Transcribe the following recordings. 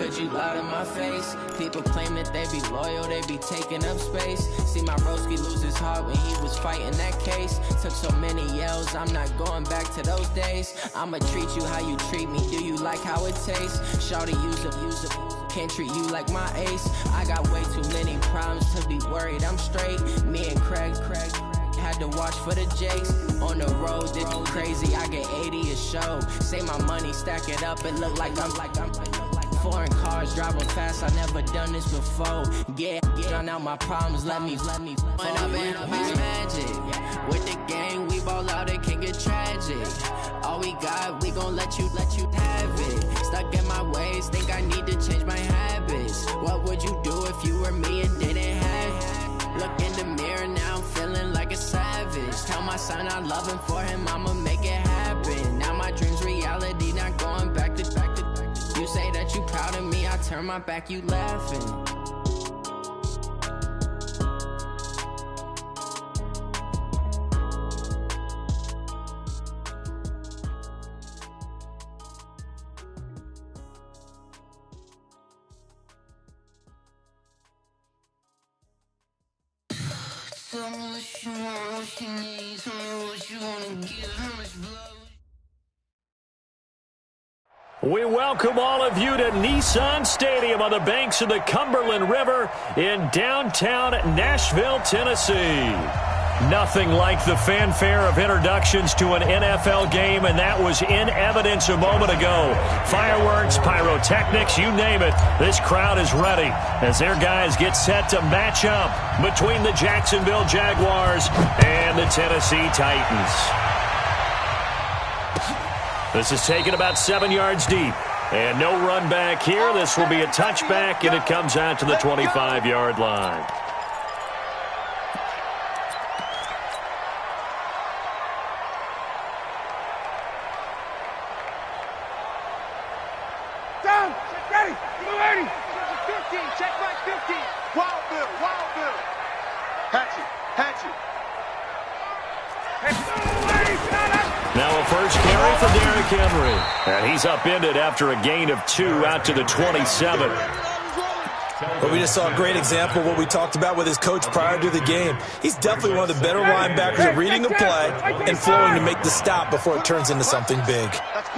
But you lied in my face. People claim that they be loyal, they be taking up space. See my broski lose his heart when he was fighting that case. Took so many yells, I'm not going back to those days. I'ma treat you how you treat me, do you like how it tastes? Shawty, use it, can't treat you like my ace. I got way too many problems to be worried, I'm straight. Me and Craig had to watch for the Jakes. On the road, this crazy, I get 80 a show. Say my money, stack it up, it look like I'm foreign cars, driving fast, I never done this before. Yeah, drown out my problems, let me When I've been magic. With the game, we ball out, it can get tragic. All we got, we gon' let you have it. Stuck in my ways, think I need to change my habits. What would you do if you were me and didn't have it? Look in the mirror, now I'm feeling like a savage. Tell my son I love him, for him I'ma make it happen. Now my dream's reality, not going back to. You say that you proud of me, I turn my back, you laughing. Tell me what you want, what you need. Tell me what you wanna give, how much blood. We welcome all of you to Nissan Stadium on the banks of the Cumberland River in downtown Nashville, Tennessee. Nothing like the fanfare of introductions to an NFL game, and that was in evidence a moment ago. Fireworks, pyrotechnics, you name it. This crowd is ready as their guys get set to match up between the Jacksonville Jaguars and the Tennessee Titans. This is taken about 7 yards deep. And no run back here. This will be a touchback, and it comes out to the 25-yard line. Down, check ready, ready. 15, check back 15. Wild Bill. Hatchet. Now a first carry for Derrick Henry. And he's upended after a gain of 2 out to the 27. But we just saw a great example of what we talked about with his coach prior to the game. He's definitely one of the better linebackers at reading a play and flowing to make the stop before it turns into something big.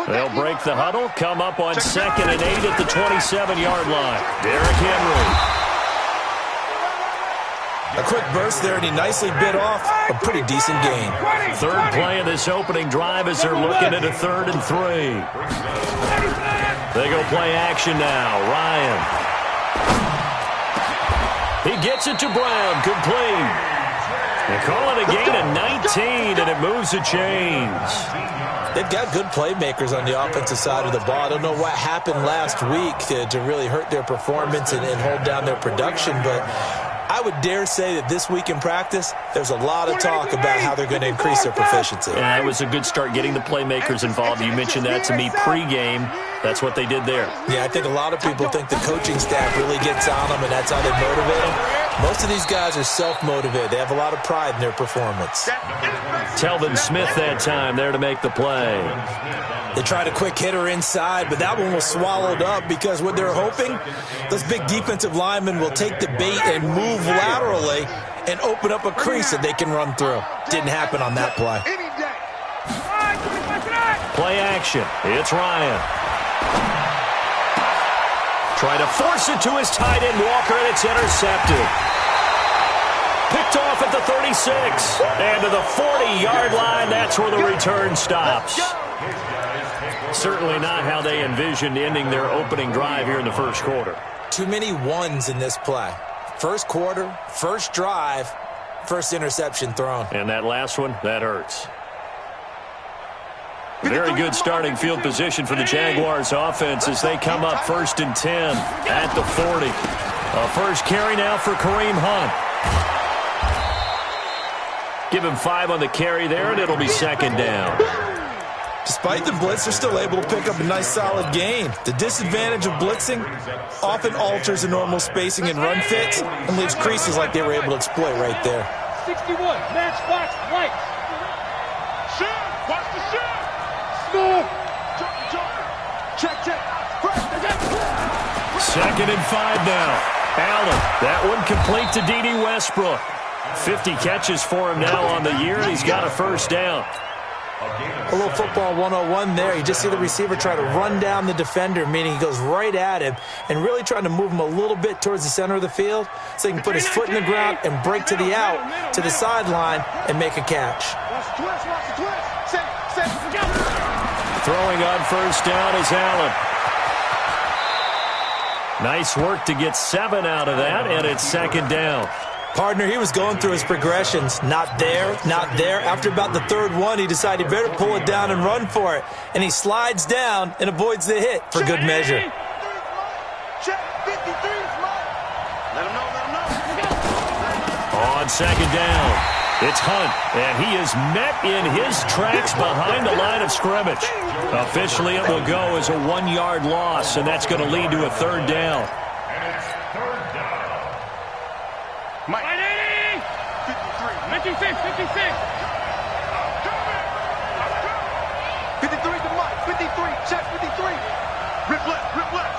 They'll break the huddle, come up on 2nd and 8 at the 27-yard line. Derrick Henry. A quick burst there, and he nicely bit off a pretty decent gain. Third play of this opening drive as they're looking at a 3rd and 3. They go play action now. Ryan. He gets it to Brown. Complete. They call it a gain of 19, and it moves the chains. They've got good playmakers on the offensive side of the ball. I don't know what happened last week to really hurt their performance and hold down their production, but I would dare say that this week in practice, there's a lot of talk about how they're going to increase their proficiency. Yeah, it was a good start getting the playmakers involved. You mentioned that to me pregame. That's what they did there. Yeah, I think a lot of people think the coaching staff really gets on them, and that's how they motivate them. Most of these guys are self-motivated. They have a lot of pride in their performance. Telvin Smith that time there to make the play. They tried a quick hitter inside, but that one was swallowed up because what they're hoping, those big defensive linemen will take the bait and move laterally and open up a crease that they can run through. Didn't happen on that play. Play action. It's Ryan. Try to force it to his tight end, Walker, and it's intercepted. Picked off at the 36. And to the 40-yard line, that's where the return stops. Certainly not how they envisioned ending their opening drive here in the first quarter. Too many ones in this play. First quarter, first drive, first interception thrown. And that last one, that hurts. Very good starting field position for the Jaguars offense as they come up 1st and 10 at the 40. A first carry now for Kareem Hunt. Give him 5 on the carry there, and it'll be 2nd down. Despite the blitz, they're still able to pick up a nice solid gain. The disadvantage of blitzing often alters the normal spacing and run fits and leaves creases like they were able to exploit right there. 61, matchbox, right. Shoot, watch the shoot. Smooth. Check. 2nd and 5 now. Allen, that one complete to D.D. Westbrook. 50 catches for him now on the year, and he's got a first down. A little football 101 there. You just see the receiver try to run down the defender, meaning he goes right at him and really trying to move him a little bit towards the center of the field so he can put his foot in the ground and break to the out, to the sideline, and make a catch. Throwing on first down is Allen. Nice work to get 7 out of that, and it's 2nd down. Partner, he was going through his progressions. Not there, not there. After about the 3rd one, he decided he better pull it down and run for it. And he slides down and avoids the hit for good measure. On 2nd down, it's Hunt, and he is met in his tracks behind the line of scrimmage. Officially, it will go as a 1-yard loss, and that's going to lead to a 3rd down. 56, 56. 53 to Mike, 53, check 53. Rip left, rip left.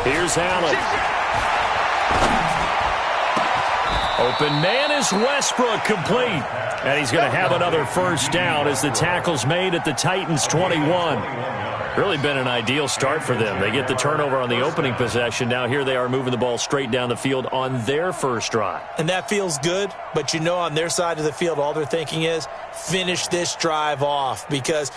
Here's Allen. Open man is Westbrook, complete. And he's going to have another first down as the tackle's made at the Titans' 21. Really been an ideal start for them. They get the turnover on the opening possession. Now here they are moving the ball straight down the field on their first drive. And that feels good, but you know on their side of the field all they're thinking is finish this drive off because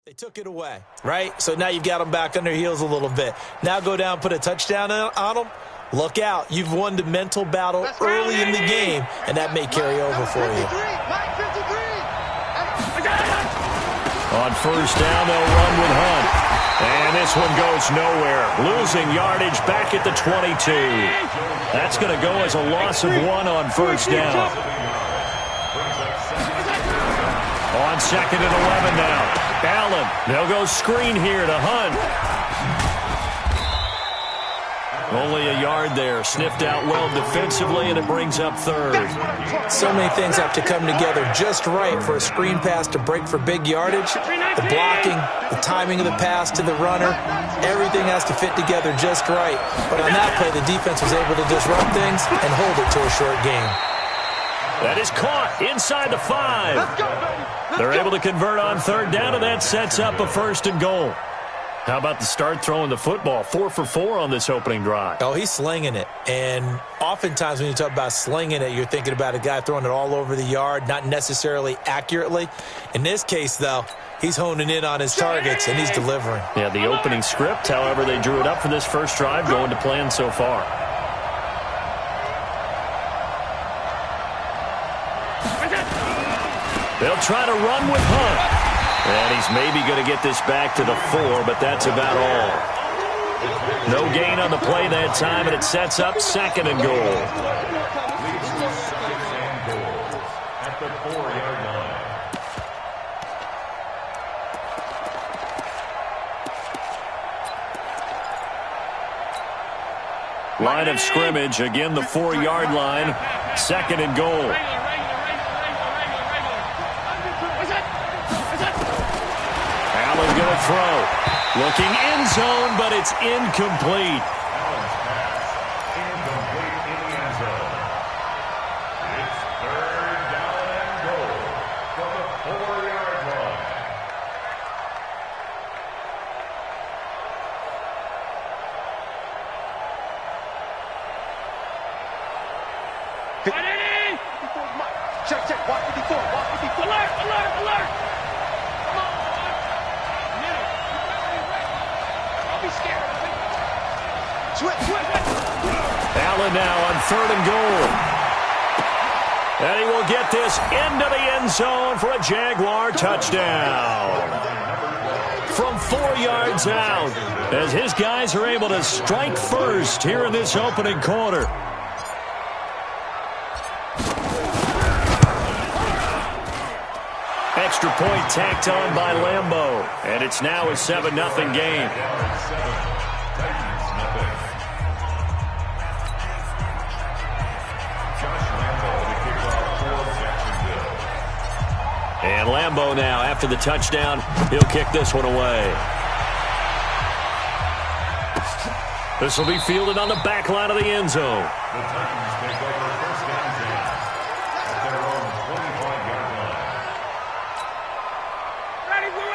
they took it away, right? So now you've got them back on their heels a little bit. Now go down, put a touchdown on them. Look out. You've won the mental battle early in the game, and that may carry over for you. On first down, they'll run with Hunt. And this one goes nowhere. Losing yardage back at the 22. That's going to go as a loss of 1 on first down. On 2nd and 11 now. Allen, they'll go screen here to Hunt. Only a yard there. Sniffed out well defensively, and it brings up 3rd. So many things have to come together just right for a screen pass to break for big yardage. The blocking, the timing of the pass to the runner, everything has to fit together just right. But on that play, the defense was able to disrupt things and hold it to a short game. That is caught inside the 5. They're able to convert on 3rd down, and that sets up a 1st and goal. How about the start throwing the football? 4 for 4 on this opening drive. Oh, he's slinging it. And oftentimes when you talk about slinging it, you're thinking about a guy throwing it all over the yard, not necessarily accurately. In this case, though, he's honing in on his targets, and he's delivering. Yeah, the opening script, however, they drew it up for this first drive, going to plan so far. They'll try to run with Hunt. And he's maybe going to get this back to the 4, but that's about all. No gain on the play that time, and it sets up 2nd and goal. At the 4-yard line. Line of scrimmage, again the 4-yard line, 2nd and goal. Allen going to throw. Looking end zone, but it's incomplete. Allen's pass incomplete in the end zone. It's 3rd down and goal from the 4-yard line. Check, check, watch 54, watch 54. Alert, alert, alert. Come on. Don't be scared. Switch, switch. Allen now on 3rd and goal. And he will get this into the end zone for a Jaguar touchdown. From 4 yards out, as his guys are able to strike first here in this opening quarter. extra point tacked on by Lambeau. And it's now a 7-0 game. And Lambeau now, after the touchdown, he'll kick this one away. This will be fielded on the back line of the end zone. The Titans take over first down at their own 25-yard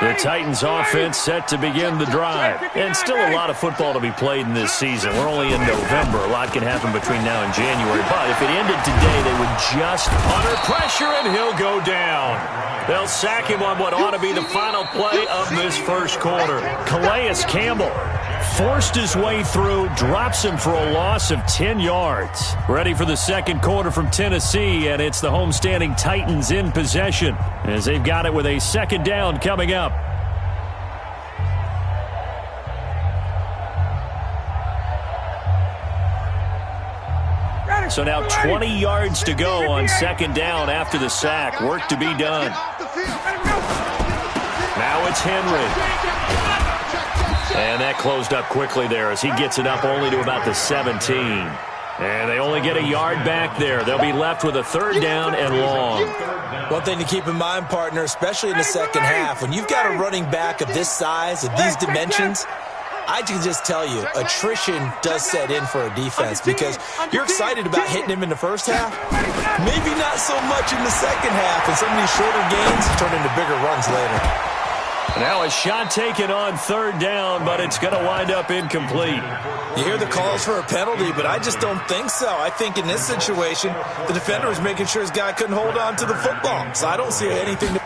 line. The Titans offense set to begin the drive. And still a lot of football to be played in this season. We're only in November. A lot can happen between now and January. But if it ended today, they would just under pressure and he'll go down. They'll sack him on what ought to be the final play of this first quarter. Calais Campbell forced his way through, drops him for a loss of 10 yards. Ready for the second quarter from Tennessee, and it's the homestanding Titans in possession as they've got it with a second down coming up. So now 20 yards to go on second down after the sack. Work to be done. Now it's Henry. And that closed up quickly there as he gets it up only to about the 17. And they only get a yard back there. They'll be left with a third down and long. One thing to keep in mind, partner, especially in the second half, when you've got a running back of this size, of these dimensions, I can just tell you, attrition does set in for a defense because you're excited about hitting him in the first half. Maybe not so much in the second half, and some of these shorter gains turn into bigger runs later. Now a shot taken on third down, but it's going to wind up incomplete. You hear the calls for a penalty, but I just don't think so. I think in this situation, the defender was making sure his guy couldn't hold on to the football, so I don't see anything to...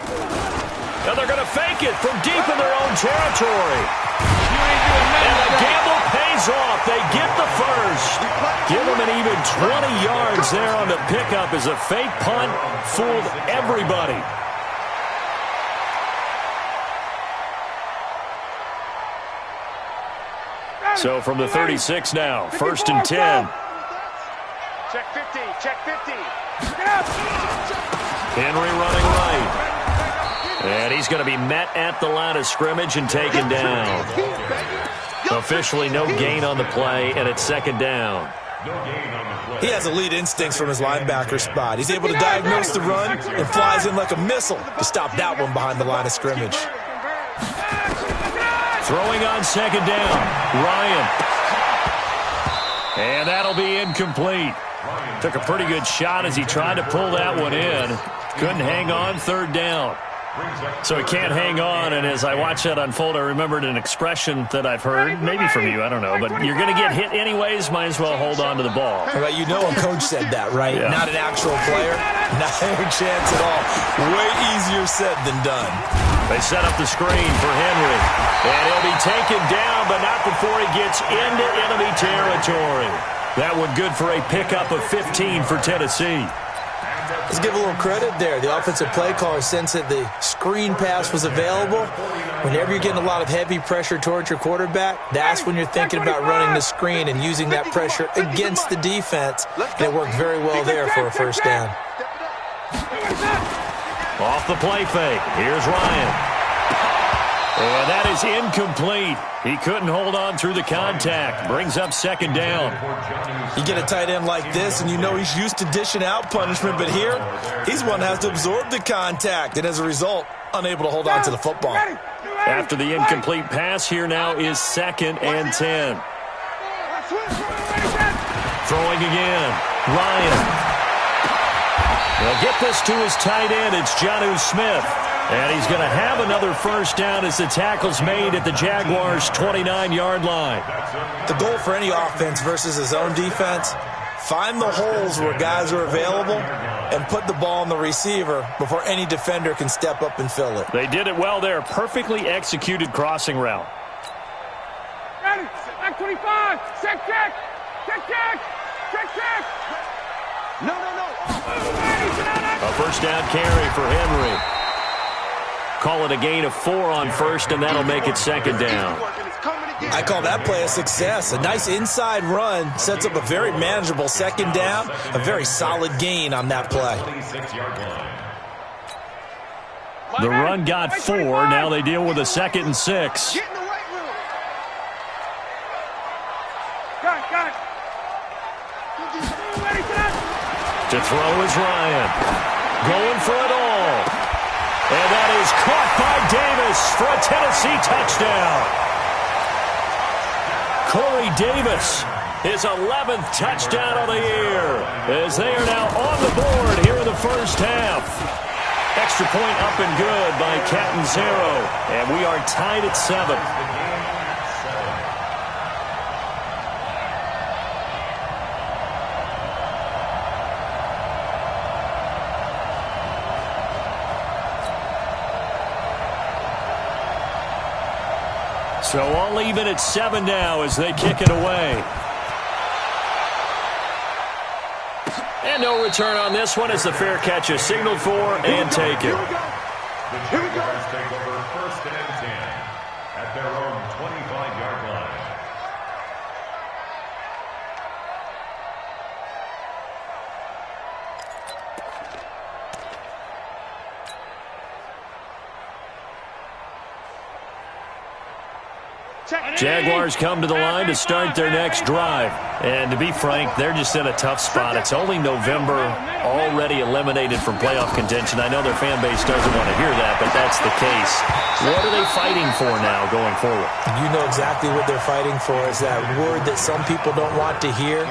Now they're going to fake it from deep in their own territory. And the gamble pays off. They get the first. Give them an even 20 yards there on the pickup as a fake punt fooled everybody. So from the 36 now, first and 10. Check 50, check 50. Henry running right. And he's going to be met at the line of scrimmage and taken down. Officially no gain on the play, and it's second down. He has elite instincts from his linebacker spot. He's able to diagnose the run and flies in like a missile to stop that one behind the line of scrimmage. Throwing on second down, Ryan. And that'll be incomplete. Took a pretty good shot as he tried to pull that one in. Couldn't hang on, third down. So he can't hang on, and as I watch that unfold, I remembered an expression that I've heard, maybe from you, I don't know, but you're going to get hit anyways, might as well hold on to the ball. Right, you know a coach said that, right? Yeah. Not an actual player. Not a chance at all. Way easier said than done. They set up the screen for Henry, and he'll be taken down, but not before he gets into enemy territory. That one good for a pickup of 15 for Tennessee. Let's give a little credit there. The offensive play caller sensed that the screen pass was available. Whenever you're getting a lot of heavy pressure towards your quarterback, that's when you're thinking about running the screen and using that pressure against the defense. And it worked very well there for a first down. Off the play fake. Here's Ryan. And that is incomplete. He couldn't hold on through the contact. Brings up second down. You get a tight end like this, and you know he's used to dishing out punishment, but here, he's one that has to absorb the contact, and as a result, unable to hold on to the football. After the incomplete pass, here now is second and 10. Throwing again. Ryan. They'll get this to his tight end. It's Jonnu Smith. And he's going to have another first down as the tackle's made at the Jaguars' 29-yard line. The goal for any offense versus his own defense, find the holes where guys are available and put the ball on the receiver before any defender can step up and fill it. They did it well there. Perfectly executed crossing route. Ready, back 25, check kick, check kick, check kick. No. A first down carry for Henry. Call it a gain of 4 on first, and that'll make it second down. I call that play a success. A nice inside run sets up a very manageable second down, a very solid gain on that play. The run got 4. Now they deal with a 2nd and 6. Get in the right room. Got it. Ready for that? To throw is Ryan. Going for it all. And that is caught by Davis for a Tennessee touchdown. Corey Davis, his 11th touchdown of the year, as they are now on the board here in the first half. Extra point up and good by Catanzaro, and we are tied at 7. So all even at 7 now as they kick it away. And no return on this one as the fair catch is signaled for and taken. The Jaguars take over 1st and 10 at their own 25-yard line. Jaguars come to the line to start their next drive. And to be frank, they're just in a tough spot. It's only November, already eliminated from playoff contention. I know their fan base doesn't want to hear that, but that's the case. What are they fighting for now going forward? You know exactly what they're fighting for. Is that word that some people don't want to hear,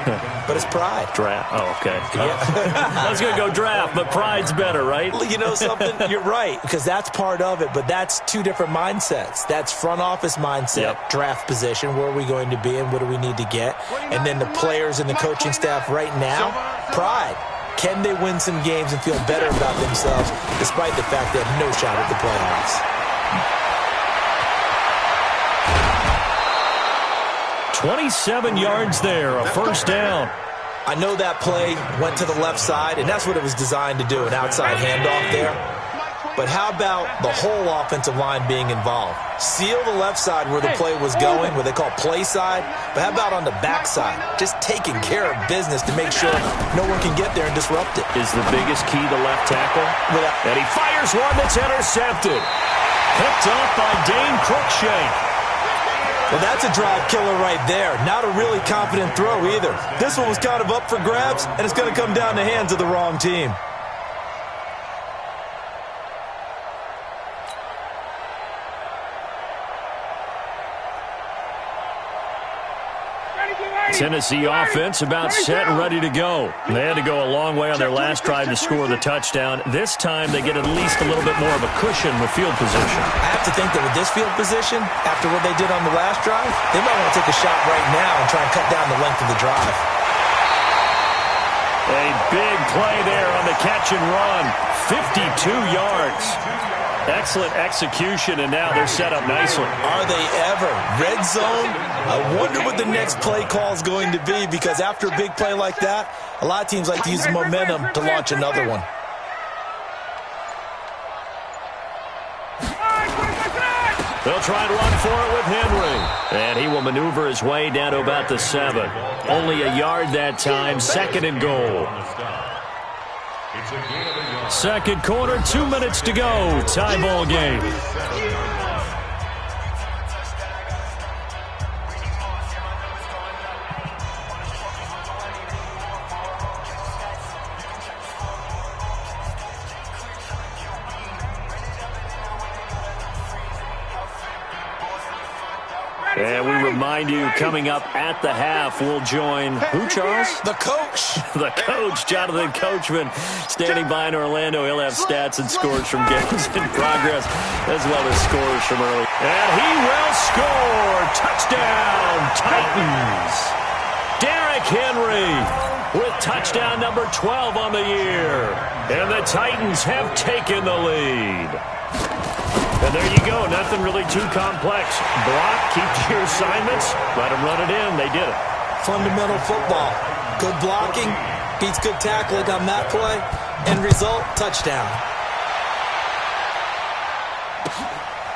but it's pride. Draft. Oh, okay. Yeah. I was going to go draft, but pride's better, right? You know something? You're right, because that's part of it, but that's two different mindsets. That's front office mindset, draft position, where are we going to be and what do we need to get? And then the players and the coaching staff right now, pride. Can they win some games and feel better about themselves despite the fact they have no shot at the playoffs? 27 yards there, a first down. I know that play went to the left side, and that's what it was designed to do, an outside handoff there. But how about the whole offensive line being involved? Seal the left side where the play was going, what they call play side. But how about on the back side? Just taking care of business to make sure no one can get there and disrupt it. Is the biggest key the left tackle? And he fires one that's intercepted. Picked up by Dane Cruikshank. Well, that's a drive killer right there. Not a really confident throw either. This one was kind of up for grabs, and it's going to come down the hands of the wrong team. Tennessee offense about set and ready to go. They had to go a long way on their last drive to score the touchdown. This time they get at least a little bit more of a cushion with field position. I have to think that with this field position, after what they did on the last drive, they might want to take a shot right now and try and cut down the length of the drive. A big play there on the catch and run. 52 yards. Excellent execution, and now they're set up nicely. Are they ever? Red zone? I wonder what the next play call is going to be, because after a big play like that, a lot of teams like to use the momentum to launch another one. They'll try and run for it with Henry. And he will maneuver his way down to about the 7. Only a yard that time, 2nd and goal. Second quarter, 2 minutes to go. Tie ball game. And we remind you, coming up at the half, we'll join who, Charles? The coach. The coach, Jonathan Coachman, standing by in Orlando. He'll have stats and scores from games in progress, as well as scores from early. And he will score. Touchdown, Titans. Derrick Henry with touchdown number 12 on the year. And the Titans have taken the lead. And there you go. Nothing really too complex. Block, keep to your assignments, let them run it in. They did it. Fundamental football. Good blocking beats good tackling on that play. End result, touchdown.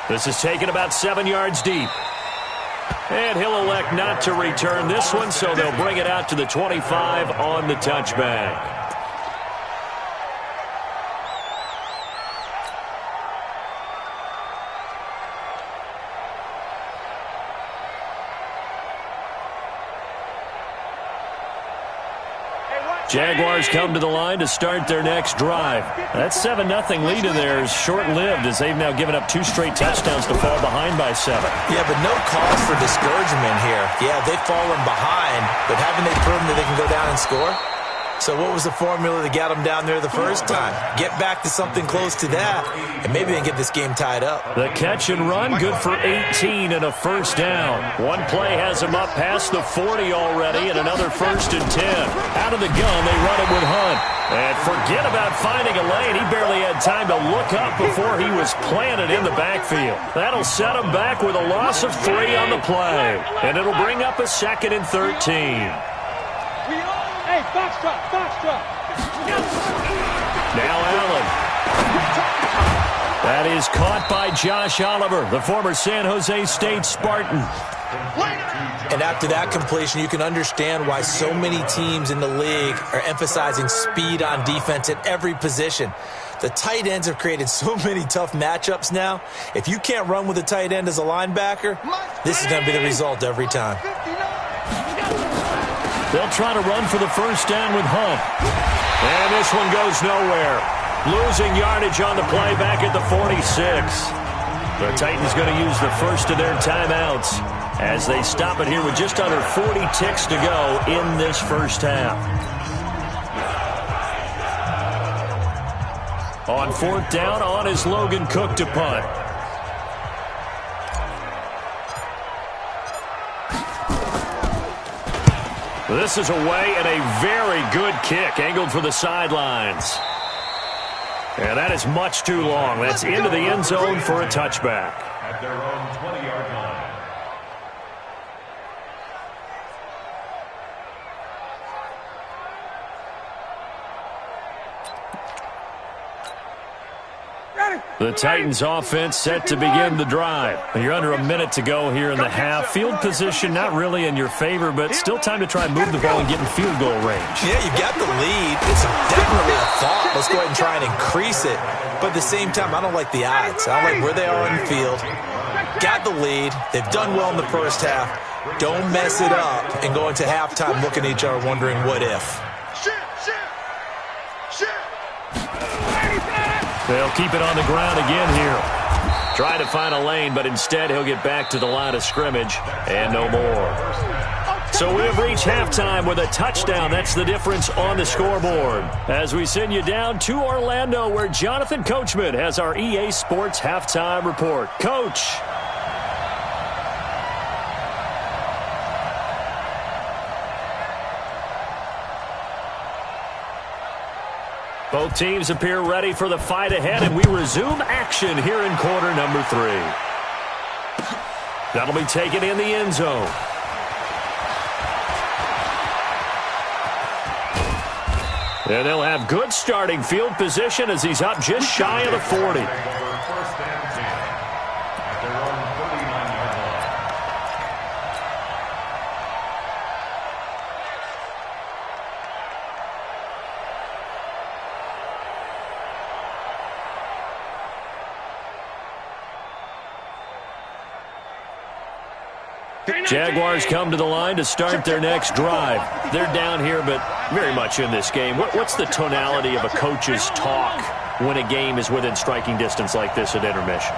This is taken about 7 yards deep. And he'll elect not to return this one, so they'll bring it out to the 25 on the touchback. Jaguars come to the line to start their next drive. That 7-0 lead in there is short-lived as they've now given up 2 straight touchdowns to fall behind by 7. Yeah, but no cause for discouragement here. Yeah, they've fallen behind, but haven't they proven that they can go down and score? So what was the formula that got them down there the first time? Get back to something close to that, and maybe they can get this game tied up. The catch and run, good for 18 and a first down. One play has them up past the 40 already, and another 1st and 10. Out of the gun, they run it with Hunt. And forget about finding a lane. He barely had time to look up before he was planted in the backfield. That'll set him back with a loss of 3 on the play. And it'll bring up a 2nd and 13. Hey, box drop. Now Allen. That is caught by Josh Oliver, the former San Jose State Spartan. And after that completion, you can understand why so many teams in the league are emphasizing speed on defense at every position. The tight ends have created so many tough matchups now. If you can't run with a tight end as a linebacker, this is going to be the result every time. They'll try to run for the first down with Hunt. And this one goes nowhere. Losing yardage on the play back at the 46. The Titans going to use the first of their timeouts as they stop it here with just under 40 ticks to go in this first half. On 4th down, on is Logan Cook to punt. This is away and a very good kick, angled for the sidelines. And that is much too long. That's into the end zone for a touchback. At their own 20-yard line. The Titans offense set to begin the drive. You're under a minute to go here in the half. Field position not really in your favor, but still time to try and move the ball and get in field goal range. Yeah, you've got the lead. It's definitely a thought. Let's go ahead and try and increase it. But at the same time, I don't like the odds. I don't like where they are on the field. Got the lead. They've done well in the first half. Don't mess it up and go into halftime looking at each other wondering what if. They'll keep it on the ground again here. Try to find a lane, but instead he'll get back to the line of scrimmage and no more. So we've reached halftime with a touchdown. That's the difference on the scoreboard. As we send you down to Orlando, where Jonathan Coachman has our EA Sports halftime report. Coach. Both teams appear ready for the fight ahead, and we resume action here in quarter number 3. That'll be taken in the end zone. And they'll have good starting field position as he's up just shy of the 40. Jaguars come to the line to start their next drive. They're down here, but very much in this game. What's the tonality of a coach's talk when a game is within striking distance like this at intermission?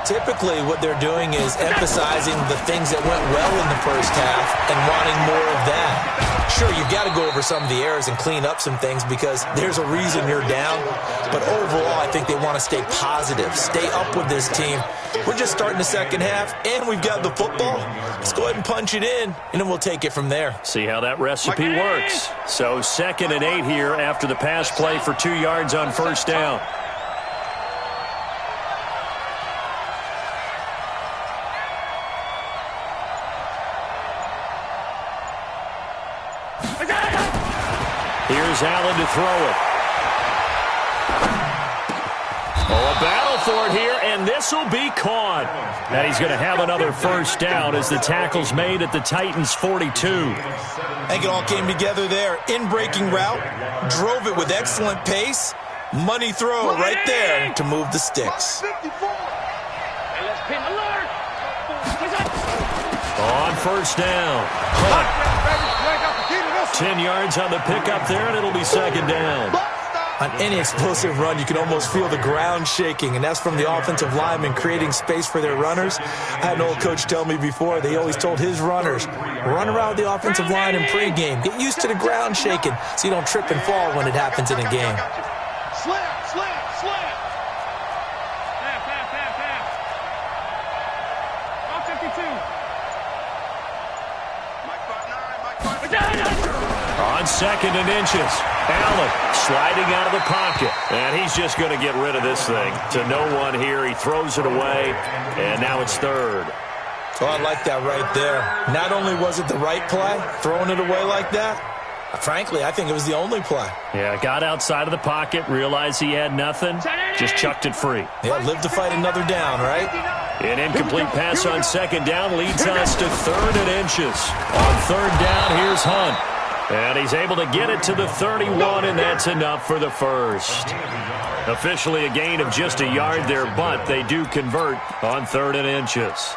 Typically, what they're doing is emphasizing the things that went well in the first half and wanting more of that. Sure, you've got to go over some of the errors and clean up some things because there's a reason you're down. But overall, I think they want to stay positive, stay up with this team. We're just starting the second half, and we've got the football. Let's go ahead and punch it in, and then we'll take it from there. See how that recipe works. So 2nd and 8 here after the pass play for 2 yards on first down. Here's Allen to throw it. Oh, a battle for it here, and this will be caught. And he's going to have another first down as the tackle's made at the Titans' 42. I think it all came together there. In-breaking route, drove it with excellent pace. Money throw right there to move the sticks. On first down, Hunt. 10 yards on the pickup there, and it'll be second down. On any explosive run, you can almost feel the ground shaking, and that's from the offensive linemen creating space for their runners. I had an old coach tell me before, they always told his runners, run around the offensive line in pregame. Get used to the ground shaking so you don't trip and fall when it happens in a game. Slam, slam, slam. Pass. On 52. On second and inches, Allen sliding out of the pocket. And he's just going to get rid of this thing. To no one here. He throws it away, and now it's third. Oh, I like that right there. Not only was it the right play, throwing it away like that, frankly, I think it was the only play. Yeah, got outside of the pocket, realized he had nothing, just chucked it free. Yeah, live to fight another down, right? An incomplete pass on second down leads us to third and inches. On third down, here's Hunt. And he's able to get it to the 31, and that's enough for the first. Officially a gain of just a yard there, but they do convert on third and inches.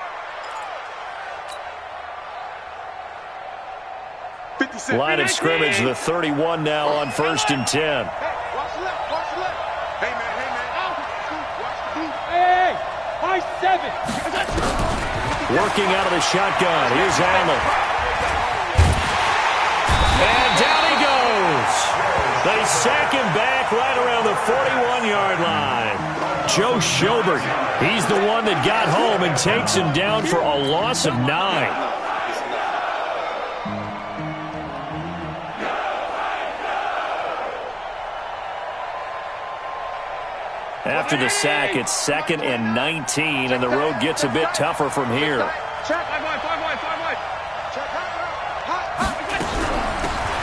Line of scrimmage, the 31 now on first and 10. Watch the left, watch the left. Hey, man. Hey, high 7. Working out of the shotgun. Here's Allen. And down he goes. They sack him back right around the 41-yard line. Joe Schobert, he's the one that got home and takes him down for a loss of 9. After the sack, it's second and 19, and the road gets a bit tougher from here.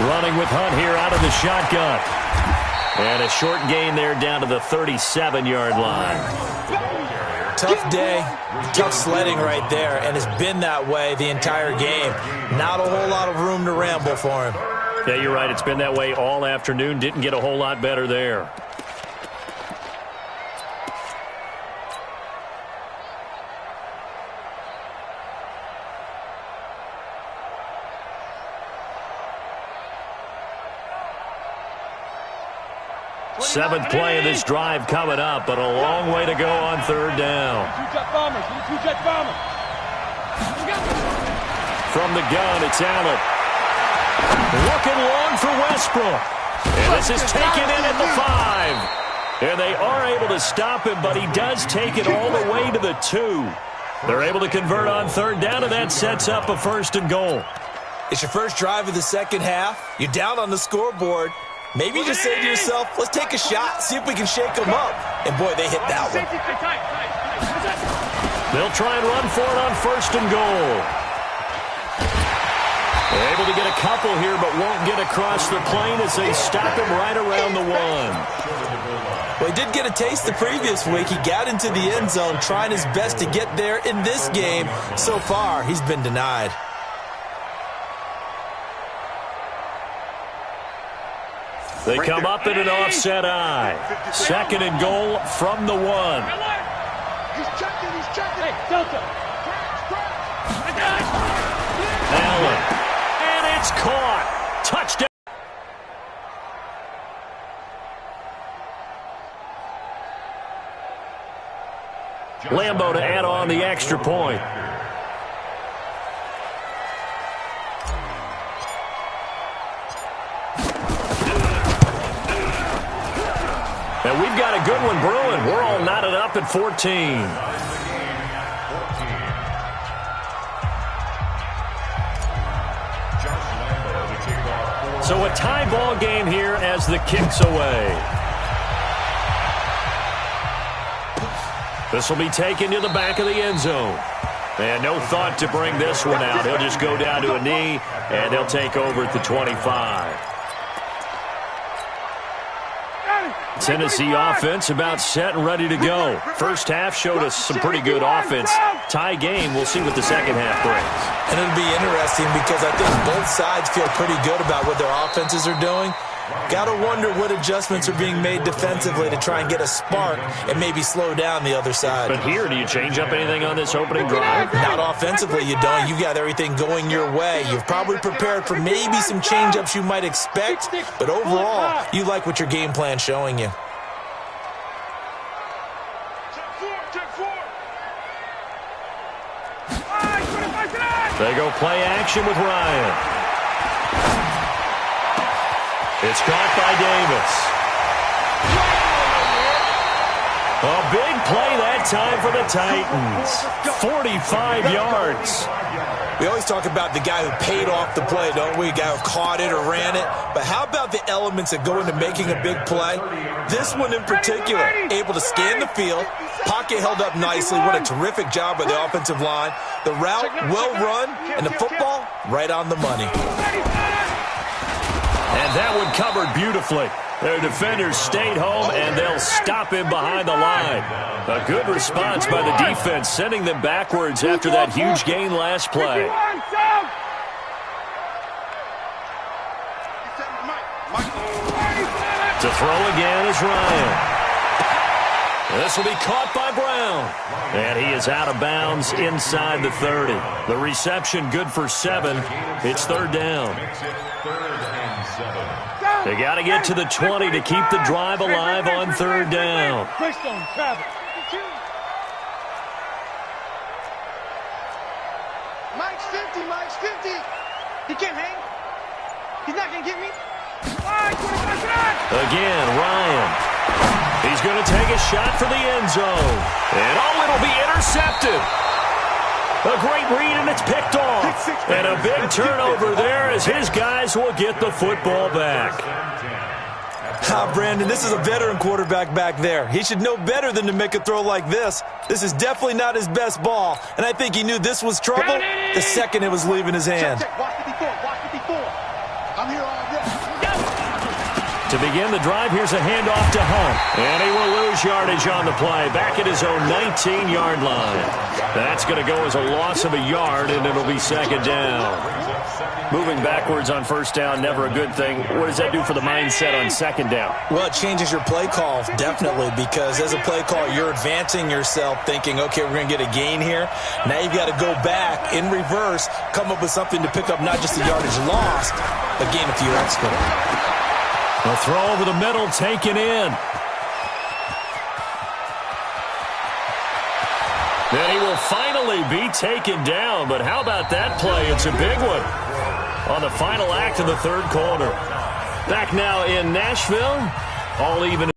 Running with Hunt here out of the shotgun. And a short gain there down to the 37-yard line. Tough day, tough sledding right there, and it's been that way the entire game. Not a whole lot of room to ramble for him. Yeah, you're right. It's been that way all afternoon. Didn't get a whole lot better there. Seventh play of this drive coming up, but a long way to go on third down. From the gun, it's Allen. Looking long for Westbrook. And this is taken in at the 5. And they are able to stop him, but he does take it all the way to the 2. They're able to convert on third down, and that sets up a first and goal. It's your first drive of the second half. You're down on the scoreboard. Maybe you just say to yourself, let's take a shot, see if we can shake them up. And, boy, they hit that one. They'll try and run for it on first and goal. They're able to get a couple here, but won't get across the plane as they stop him right around the 1. Well, he did get a taste the previous week. He got into the end zone trying his best to get there in this game. So far, he's been denied. They come up in an offset eye. Second and goal from the 1. He's checking. Hey, Delta. Allen. And it's caught. Touchdown. Lambo to add on the extra point. And we've got a good one brewing. We're all knotted up at 14. So a tie ball game here as the kick's away. This will be taken to the back of the end zone. And no thought to bring this one out. He'll just go down to a knee, and they'll take over at the 25. Tennessee offense about set and ready to go. First half showed us some pretty good offense. Tie game, we'll see what the second half brings. And it'll be interesting because I think both sides feel pretty good about what their offenses are doing. Got to wonder what adjustments are being made defensively to try and get a spark and maybe slow down the other side. But here, do you change up anything on this opening drive? Not offensively, you don't. You got everything going your way. You've probably prepared for maybe some change-ups you might expect, but overall, you like what your game plan's showing you. They go play action with Ryan. It's caught by Davis. A big play that time for the Titans. 45 yards. We always talk about the guy who paid off the play, don't we? A guy who caught it or ran it. But how about the elements that go into making a big play? This one in particular, able to scan the field, pocket held up nicely. What a terrific job by the offensive line. The route, well run, and the football, right on the money. And that one covered beautifully. Their defenders stayed home, and they'll stop him behind the line. A good response by the defense, sending them backwards after that huge gain last play. To throw again is Ryan. This will be caught by Brown. And he is out of bounds inside the 30. The reception good for 7. It's third down. They got to get to the 20 to keep the drive alive on third down. Mike's 50, Mike's 50. He can't hang. He's not going to get me. Again, Ryan. He's going to take a shot for the end zone. And it'll be intercepted. A great read, and it's picked off. And a big turnover there as his guys will get the football back. Brandon, this is a veteran quarterback back there. He should know better than to make a throw like this. This is definitely not his best ball, and I think he knew this was trouble the second it was leaving his hand. Watch 54, watch 54. I'm here all day. To begin the drive, here's a handoff to Hunt. And he will lose yardage on the play, back at his own 19-yard line. That's going to go as a loss of a yard, and it'll be second down. Moving backwards on first down, never a good thing. What does that do for the mindset on second down? Well, it changes your play call, definitely, because as a play call, you're advancing yourself thinking, okay, we're going to get a gain here. Now you've got to go back in reverse, come up with something to pick up not just the yardage lost, but gain a few extra. A throw over the middle, taken in. Then he will finally be taken down, but how about that play? It's a big one on the final act of the third quarter. Back now in Nashville, all even.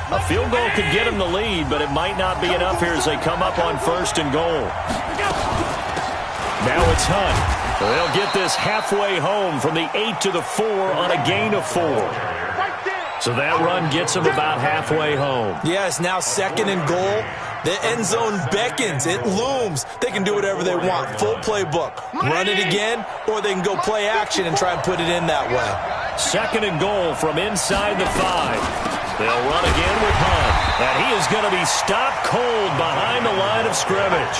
A field goal could get him the lead, but it might not be enough here as they come up on first and goal. Now it's Hunt. They'll get this halfway home from the 8 to the 4 on a gain of 4. So that run gets them about halfway home. Yes, now second and goal. The end zone beckons. It looms. They can do whatever they want. Full playbook. Run it again, or they can go play action and try and put it in that way. Second and goal from inside the 5. They'll run again with Hunt. And he is going to be stopped cold behind the line of scrimmage.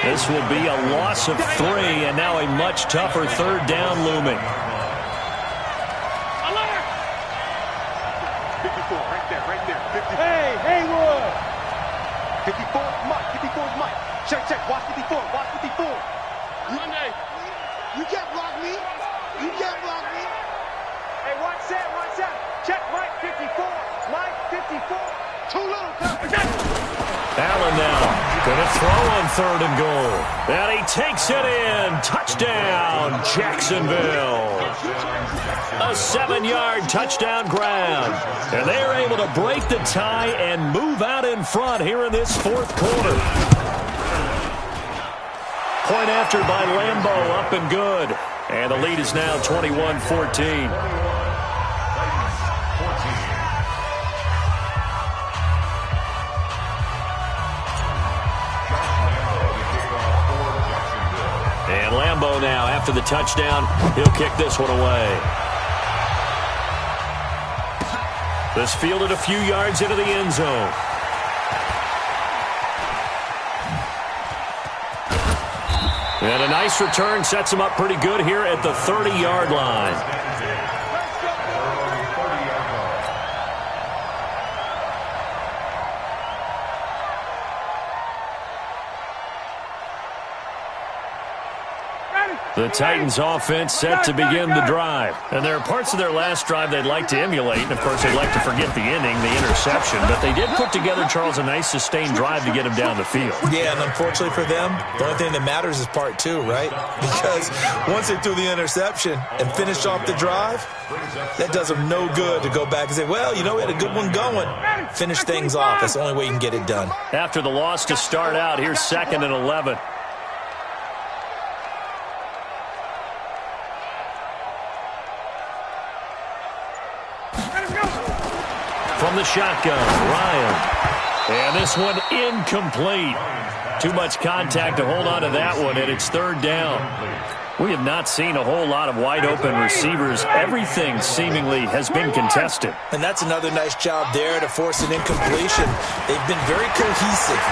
This will be a loss of 3, and now a much tougher third down looming. 54, right there. 50. Hey, Haywood. 54 is Mike. 54 is Mike. Check. Watch 54. Monday. You can't block me. Hey, watch that. Check Mike 54. Mike 54. Too little coverage. Allen now going to throw on third and goal. And he takes it in. Touchdown, Jacksonville. A 7-yard touchdown grab. And they are able to break the tie and move out in front here in this fourth quarter. Point after by Lambeau, up and good. And the lead is now 21-14. Lambeau now after the touchdown. He'll kick this one away. This fielded a few yards into the end zone. And a nice return sets him up pretty good here at the 30-yard line. The Titans offense set to begin the drive. And there are parts of their last drive they'd like to emulate. And, of course, they'd like to forget the inning, the interception. But they did put together, Charles, a nice sustained drive to get him down the field. Yeah, and unfortunately for them, the only thing that matters is part two, right? Because once they threw the interception and finished off the drive, that does them no good to go back and say, well, you know, we had a good one going. Finish things off. That's the only way you can get it done. After the loss to start out, here's 2nd and 11. From the shotgun, Ryan. And this one incomplete. Too much contact to hold on to that one, and it's 3rd down. We have not seen a whole lot of wide-open receivers. Everything seemingly has been contested. And that's another nice job there to force an incompletion. They've been very cohesive,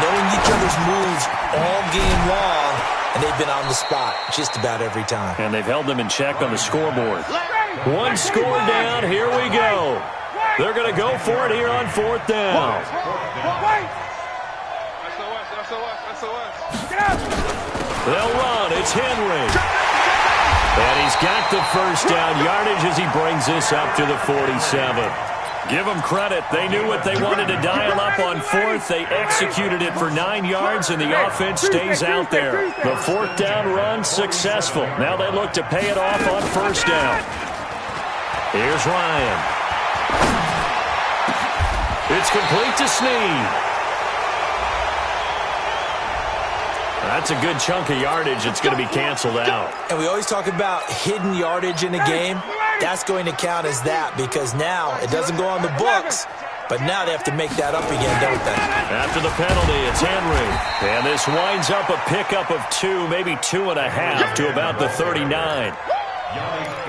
knowing each other's moves all game long, and they've been on the spot just about every time. And they've held them in check on the scoreboard. One score down, here we go. They're going to go for it here on 4th down. They'll run. It's Henry. And he's got the first down yardage as he brings this up to the 47. Give them credit. They knew what they wanted to dial up on 4th. They executed it for 9 yards, and the offense stays out there. The 4th down run successful. Now they look to pay it off on 1st down. Here's Ryan. It's complete to Snead. That's a good chunk of yardage. It's going to be canceled out. And we always talk about hidden yardage in a game. That's going to count as that because now it doesn't go on the books, but now they have to make that up again, don't they? After the penalty, it's Henry. And this winds up a pickup of 2, maybe 2.5 to about the 39.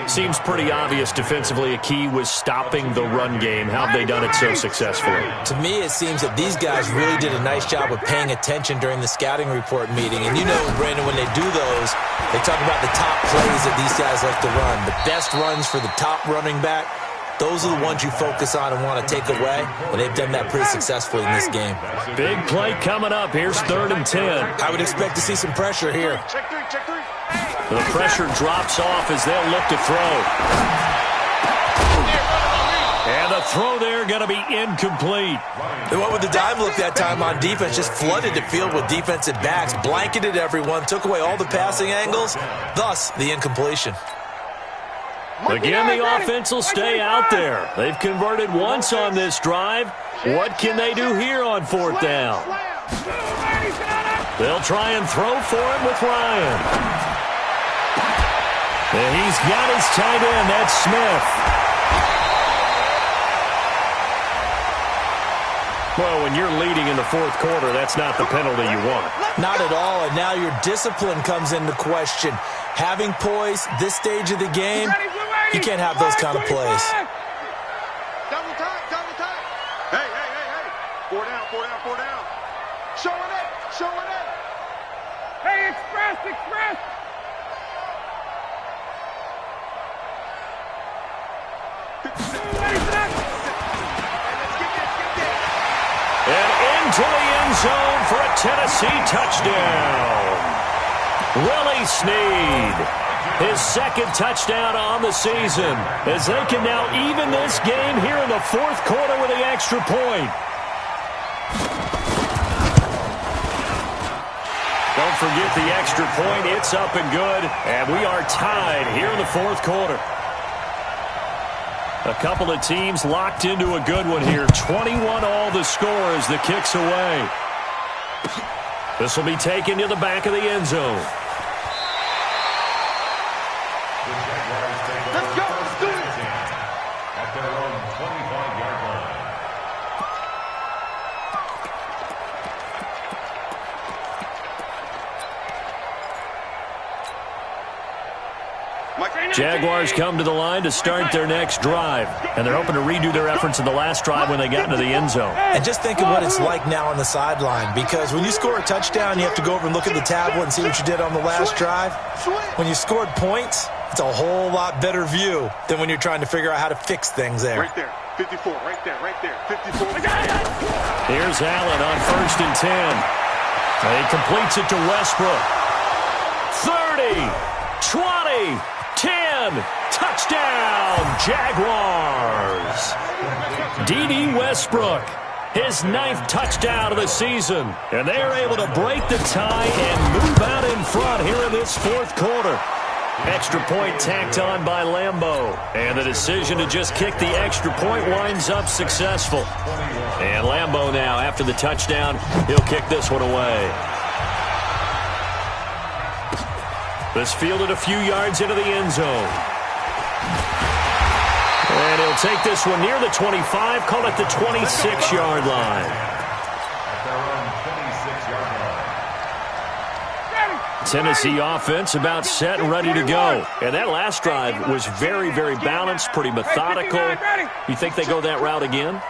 Seems pretty obvious defensively a key was stopping the run game. How have they done it so successfully? To me, it seems that these guys really did a nice job of paying attention during the scouting report meeting. And you know, Brandon, when they do those, they talk about the top plays that these guys like to run. The best runs for the top running back, those are the ones you focus on and want to take away. And they've done that pretty successfully in this game. Big play coming up. Here's 3rd and 10. I would expect to see some pressure here. Check three. The pressure drops off as they'll look to throw. And the throw there going to be incomplete. They went with the dime look that time on defense, just flooded the field with defensive backs, blanketed everyone, took away all the passing angles, thus the incompletion. Again, the offense will stay out there. They've converted once on this drive. What can they do here on 4th down? They'll try and throw for it with Ryan. And he's got his tight end. That's Smith. Well, when you're leading in the 4th quarter, that's not the penalty you want. Not at all, and now your discipline comes into question. Having poise this stage of the game, you can't have those kind of plays. Double time. Hey. 4 down. Showing it. Hey, express. And into the end zone for a Tennessee touchdown. Willie Snead, his 2nd touchdown on the season, as they can now even this game here in the 4th quarter with the extra point. Don't forget the extra point. It's up and good, and we are tied here in the 4th quarter. A couple of teams locked into a good one here. 21 all the score as the kick's away. This will be taken to the back of the end zone. Let's do it. At their own 25-yard line. Jaguars come to the line to start their next drive, and they're hoping to redo their efforts in the last drive when they got into the end zone. And just think of what it's like now on the sideline, because when you score a touchdown, you have to go over and look at the tablet and see what you did on the last drive. When you scored points, it's a whole lot better view than when you're trying to figure out how to fix things there. Right there, 54, right there, 54. Here's Allen on 1st and 10. He completes it to Westbrook. 30, 20, 10, touchdown, Jaguars. D.D. Westbrook, his 9th touchdown of the season. And they are able to break the tie and move out in front here in this 4th quarter. Extra point tacked on by Lambeau. And the decision to just kick the extra point winds up successful. And Lambeau now, after the touchdown, he'll kick this one away. This fielded a few yards into the end zone. And he'll take this one near the 25, call it the 26-yard line. Tennessee offense about set and ready to go. And that last drive was very, very balanced, pretty methodical. You think they go that route again?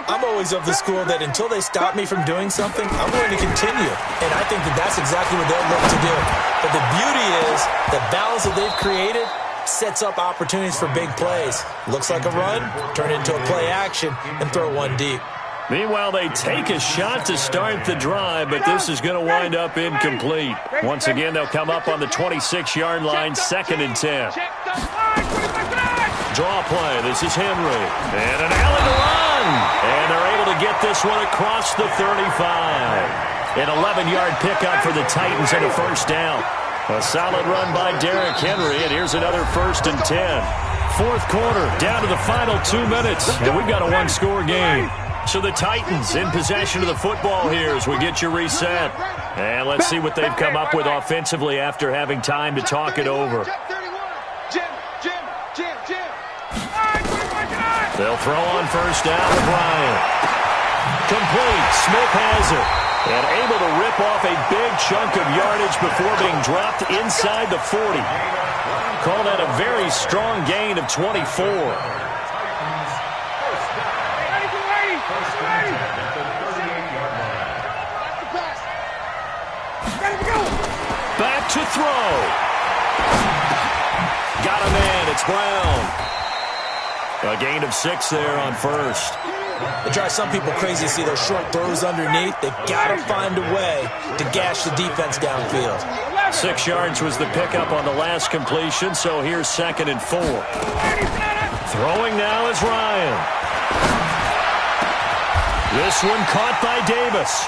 I'm always of the school that until they stop me from doing something, I'm going to continue. And I think that that's exactly what they'll look to do. But the beauty is the balance that they've created sets up opportunities for big plays. Looks like a run, turn it into a play action, and throw one deep. Meanwhile, they take a shot to start the drive, but this is going to wind up incomplete. Once again, they'll come up on the 26-yard line, 2nd and 10. Draw play. This is Henry. And an Allen to run. And they're able to get this one across the 35. An 11-yard pickup for the Titans and a 1st down. A solid run by Derrick Henry, and here's another 1st and 10. 4th quarter, down to the final 2 minutes, and we've got a one-score game. So the Titans in possession of the football here as we get you reset. And let's see what they've come up with offensively after having time to talk it over. They'll throw on 1st down with Ryan. Complete. Smith has it. And able to rip off a big chunk of yardage before being dropped inside the 40. Call that a very strong gain of 24. Back to throw. Got a man. It's Brown. A gain of 6 there on 1st. It drives some people crazy to see those short throws underneath. They've got to find a way to gash the defense downfield. 6 yards was the pickup on the last completion, so here's 2nd and 4. Throwing now is Ryan. This one caught by Davis.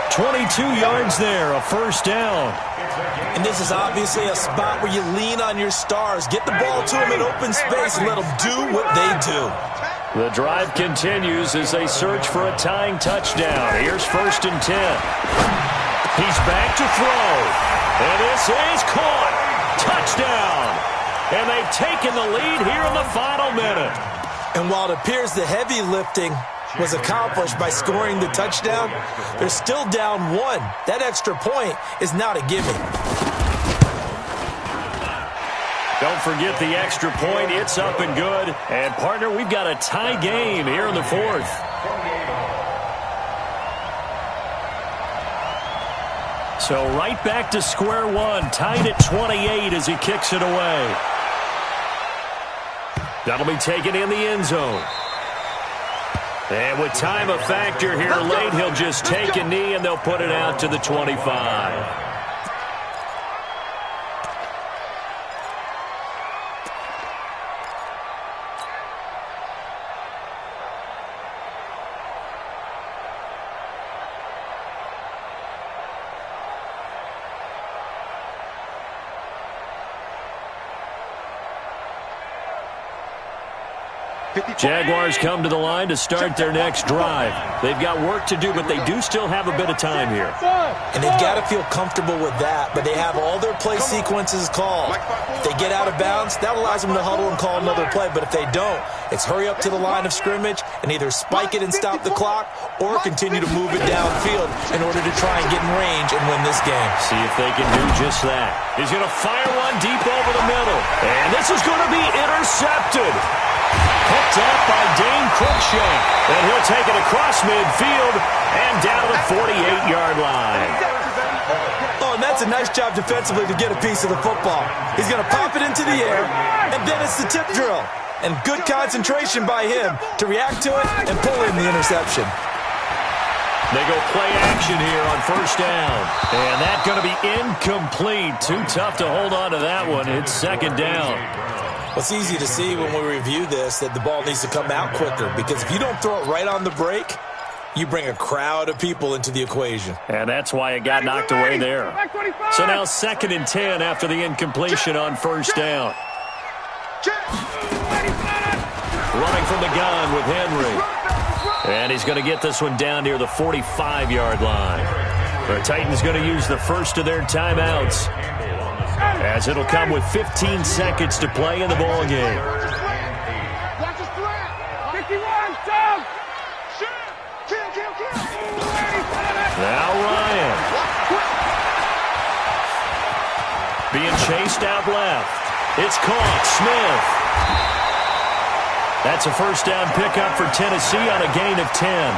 22 yards there, a 1st down. And this is obviously a spot where you lean on your stars. Get the ball to them in open space and let them do what they do. The drive continues as they search for a tying touchdown. Here's 1st and 10. He's back to throw. And this is caught. Touchdown. And they've taken the lead here in the final minute. And while it appears the heavy lifting was accomplished by scoring the touchdown, they're still down 1. That extra point is not a gimme. Don't forget the extra point. It's up and good. And, partner, we've got a tie game here in the 4th. So right back to square one. Tied at 28 as he kicks it away. That'll be taken in the end zone. And with time a factor here late, he'll just take a knee and they'll put it out to the 25. Jaguars come to the line to start their next drive. They've got work to do, but they do still have a bit of time here. And they've got to feel comfortable with that, but they have all their play sequences called. If they get out of bounds, that allows them to huddle and call another play, but if they don't, it's hurry up to the line of scrimmage and either spike it and stop the clock or continue to move it downfield in order to try and get in range and win this game. See if they can do just that. He's going to fire one deep over the middle. And this is going to be intercepted. Picked up by Dane Cruikshank. And he'll take it across midfield and down to the 48-yard line. Oh, and that's a nice job defensively to get a piece of the football. He's going to pop it into the air, and then it's the tip drill. And good concentration by him to react to it and pull in the interception. They go play action here on first down. And that's going to be incomplete. Too tough to hold on to that one. It's second down. Well, it's easy to see when we review this that the ball needs to come out quicker, because if you don't throw it right on the break, you bring a crowd of people into the equation. And that's why it got knocked away there. So now 2nd and 10 after the incompletion on first down. Running from the gun with Henry. And he's going to get this one down near the 45-yard line. The Titans going to use the first of their timeouts, as it'll come with 15 seconds to play in the ball game. Watch his threat. 51, jump. Kill. Now Ryan. Being chased out left. It's caught. Smith. That's a first down pickup for Tennessee on a gain of 10.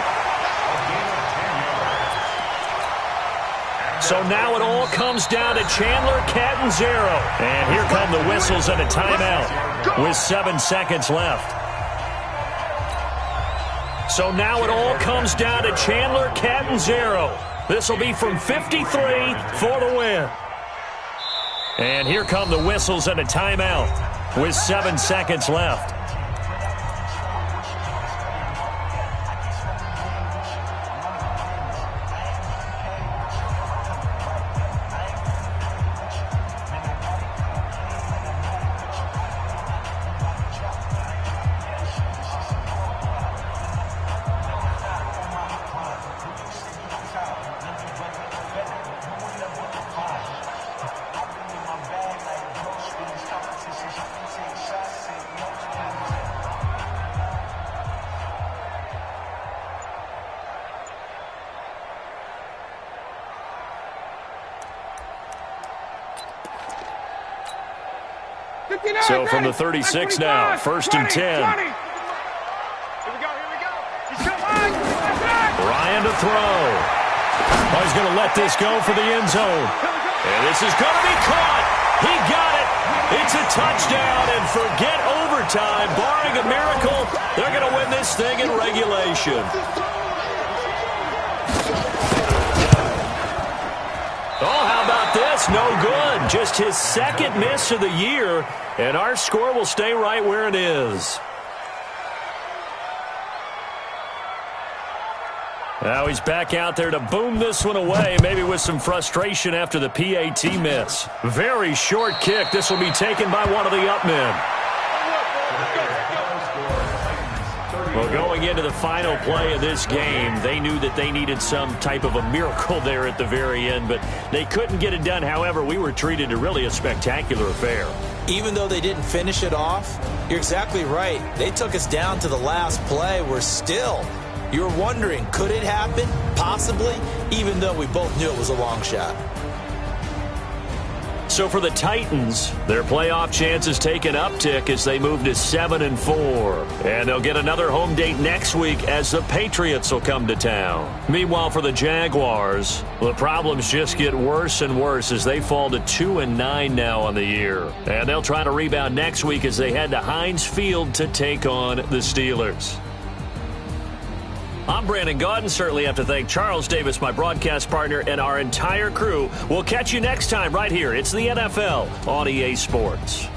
So now it all comes down to Chandler Catanzaro. And here come the whistles and a timeout with 7 seconds left. So now it all comes down to Chandler Catanzaro. This will be from 53 for the win. And here come the whistles and a timeout with 7 seconds left. So from the 36 now, 1st and 10. Here we go. Ryan to throw. Oh, he's going to let this go for the end zone. And this is going to be caught. He got it. It's a touchdown, and forget overtime. Barring a miracle, they're going to win this thing in regulation. Oh, how about this? No good. Just his 2nd miss of the year, and our score will stay right where it is. Now he's back out there to boom this one away, maybe with some frustration after the PAT miss. Very short kick. This will be taken by one of the up men. Well, going into the final play of this game, they knew that they needed some type of a miracle there at the very end, but they couldn't get it done. However, we were treated to really a spectacular affair. Even though they didn't finish it off, you're exactly right. They took us down to the last play. We're still, you're wondering, could it happen? Possibly, even though we both knew it was a long shot. So for the Titans, their playoff chances take an uptick as they move to 7-4. And they'll get another home date next week as the Patriots will come to town. Meanwhile, for the Jaguars, the problems just get worse and worse as they fall to 2-9 now on the year. And they'll try to rebound next week as they head to Heinz Field to take on the Steelers. I'm Brandon Gaudin. Certainly have to thank Charles Davis, my broadcast partner, and our entire crew. We'll catch you next time right here. It's the NFL on EA Sports.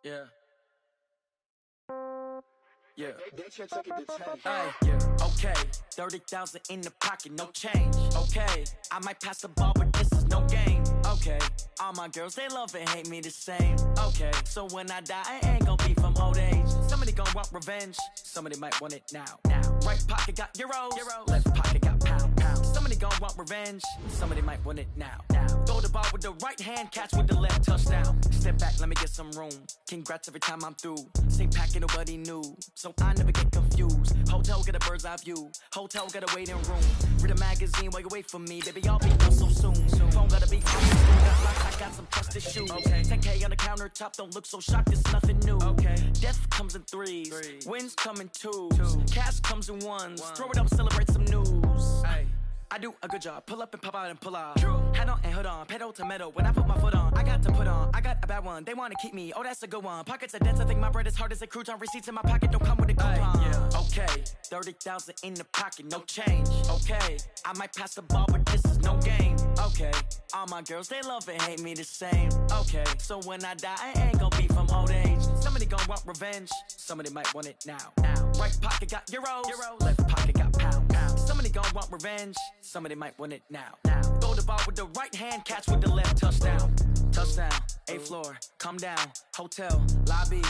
Yeah. Yeah. They should take it to 10. Hey, yeah. Okay, 30,000 in the pocket, no change. Okay, I might pass the ball, but this is no game. Okay, all my girls, they love and hate me the same. Okay, so when I die, I ain't gon' be from old age. Somebody gon' want revenge, somebody might want it now. Right pocket got euros, left pocket got pound. Somebody gon' want revenge, somebody might want it now. Throw the ball with the right hand, catch with the left, touchdown. Step back, let me get some room. Congrats every time I'm through. Same packet, nobody knew, so I never get confused. Hotel get a bird's eye view. Hotel get a waiting room. Read a magazine while you wait for me. Baby, I'll be done so soon. Phone gotta be free. Got locks, I got some trusted shoes. Okay. 10K on the countertop, don't look so shocked, it's nothing new. Okay. Death comes in threes. Wins come in twos. Cash comes in ones. Throw it up, celebrate some news. Hey. I do a good job, pull up and pop out and pull out. Hat on and hood on, pedal to metal. When I put my foot on, I got to put on. I got a bad one, they wanna keep me. Oh, that's a good one. Pockets are dense, I think my bread is hard as a crouton. Receipts in my pocket don't come with a coupon. Yeah. Okay, 30,000 in the pocket, no change. Okay, I might pass the ball, but this is no game. Okay, all my girls, they love and hate me the same. Okay, so when I die, I ain't gon' be from old age. Somebody gon' want revenge, somebody might want it now. Right pocket got euros, left pocket got pound. Somebody gon' want revenge, somebody might want it now. Throw the ball with the right hand, catch with the left, touchdown. Touchdown, 8th floor, come down, hotel, lobby.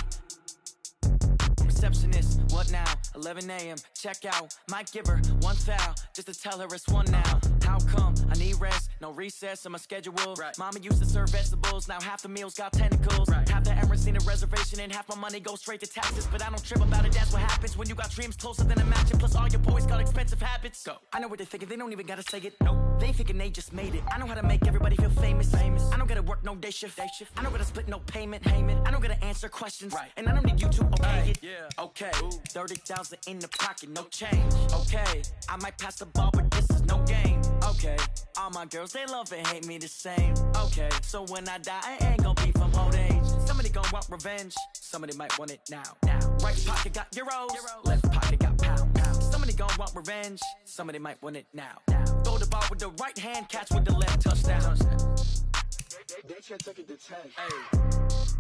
Receptionist, what now? 11 a.m., check out. Might give her one foul, just to tell her it's one now. How come? I need rest, no recess in my schedule. Right. Mama used to serve vegetables, now half the meals got tentacles. Right. Half the errands need a reservation, and half my money goes straight to taxes. But I don't trip about it, that's what happens when you got dreams closer than a match. And plus all your boys got expensive habits. Go. I know what they're thinking, they don't even gotta say it. Nope. They ain't thinking they just made it. I know how to make everybody feel famous. I don't gotta work no day shift. I don't gotta split no payment. I don't gotta answer questions. Right. And I don't need you to okay it. Yeah. Okay, 30,000 in the pocket, no change. Okay, I might pass the ball, but this is no game. Okay, all my girls, they love and hate me the same. Okay, so when I die, I ain't gon' be from old age. Somebody gon' want revenge, somebody might want it now. Right pocket got euros, left pocket got pound. Somebody gon' want revenge, somebody might want it now. Throw the ball with the right hand, catch with the left, touchdown. They should take it to 10. Hey.